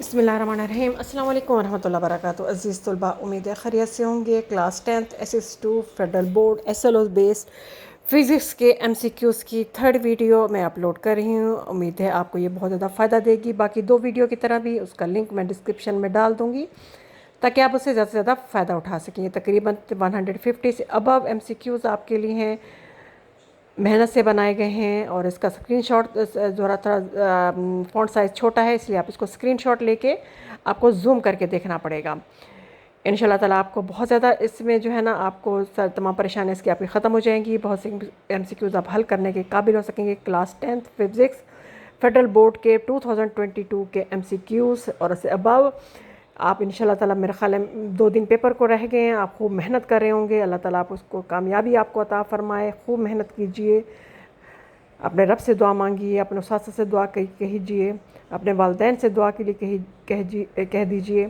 बिस्मिल्लाहिर्रहमानिर्रहीम। अस्सलाम वालेकुम वरहमतुल्लाहि वबरकातुहू। अज़ीज़ तलबा, उम्मीद है खैरियत से होंगे। Class 10th SS2 federal board SLO based physics के MCQs की थर्ड वीडियो मैं अपलोड कर रही हूँ। उम्मीद है आपको ये बहुत ज़्यादा फ़ायदा देगी। बाकी दो वीडियो की तरह भी उसका लिंक मैं डिस्क्रिप्शन में डाल दूँगी ताकि आप उससे ज़्यादा से ज़्यादा फ़ायदा उठा सकें। तकरीबन 150 से अबव MCQs आपके लिए हैं, मेहनत से बनाए गए हैं। और इसका स्क्रीनशॉट ज़रा थोड़ा फ़ॉन्ट साइज़ छोटा है, इसलिए आप इसको स्क्रीनशॉट लेके आपको जूम करके देखना पड़ेगा। इंशाल्लाह ताला आपको बहुत ज़्यादा इसमें जो है ना, आपको तमाम परेशानियाँ इसकी आपकी ख़त्म हो जाएंगी। बहुत सी MCQs आप हल करने के काबिल हो सकेंगे। Class 10th physics federal board के 2022 के MCQs और उससे अबव आप इंशाल्लाह ताला, मेरे ख़्याल है 2 दिन पेपर को रह गए हैं, आप खूब मेहनत कर रहे होंगे। अल्लाह ताला आप उसको कामयाबी आपको अता फ़रमाए। खूब मेहनत कीजिए, अपने रब से दुआ मांगिए, अपने उस्ताद से दुआ कीजिए, अपने वालिदैन से दुआ के लिए कह दीजिए।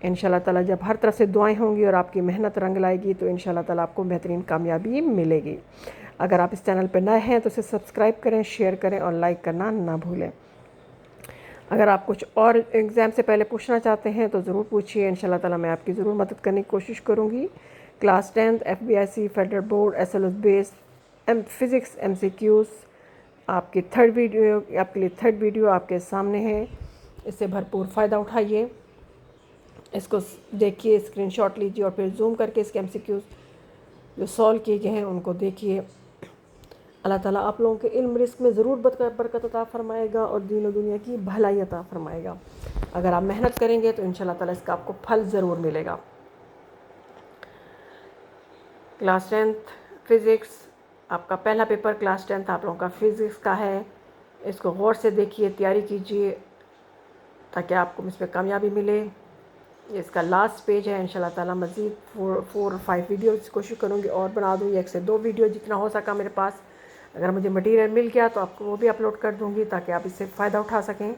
इंशाल्लाह ताला जब हर तरफ से दुआएं होंगी और आपकी मेहनत रंग लाएगी तो इंशाल्लाह ताला आपको बेहतरीन कामयाबी मिलेगी। अगर आप इस चैनल पर नए हैं तो इसे सब्सक्राइब करें, शेयर करें और लाइक करना ना भूलें। अगर आप कुछ और एग्ज़ाम से पहले पूछना चाहते हैं तो ज़रूर पूछिए। इंशाल्लाह ताला मैं आपकी ज़रूर मदद करने की कोशिश करूँगी। Class 10th FBIC federal board SLO based physics MCQs आपकी थर्ड वीडियो आपके सामने है। इससे भरपूर फ़ायदा उठाइए, इसको देखिए, स्क्रीनशॉट लीजिए और फिर जूम करके इसके MCQs जो सॉल्व किए गए हैं उनको देखिए। अल्लाह ताला आप लोगों के इल्म रिस्क में ज़रूर बरकत अता फ़रमाएगा और दीन और दुनिया की भलाई अता फ़रमाएगा। अगर आप मेहनत करेंगे तो इंशाल्लाह ताला इसका आपको फल ज़रूर मिलेगा। क्लास 10th फ़िज़िक्स आपका पहला पेपर क्लास 10th आप लोगों का फ़िज़िक्स का है। इसको गौर से देखिए, तैयारी कीजिए ताकि आपको इस पर कामयाबी मिले। इसका लास्ट पेज है। इंशाल्लाह ताला मज़ीद 4 और 5 वीडियोज़ कोशिश करूँगी और बना दूँगी, 1 से 2 वीडियो जितना हो सका मेरे पास। अगर मुझे मटीरियल मिल गया तो आपको वो भी अपलोड कर दूँगी ताकि आप इससे फ़ायदा उठा सकें।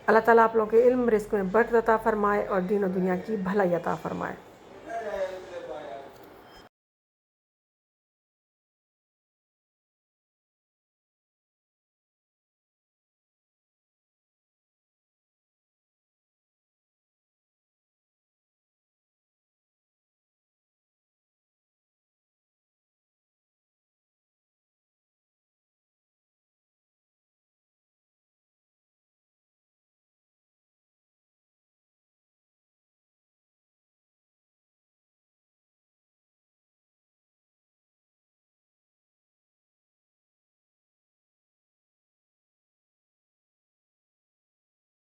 अल्लाह ताला आप लोगों के इल्म रिस्क में बरकत अता फ़रमाए और दीन और दुनिया की भलाई अता फ़रमाए।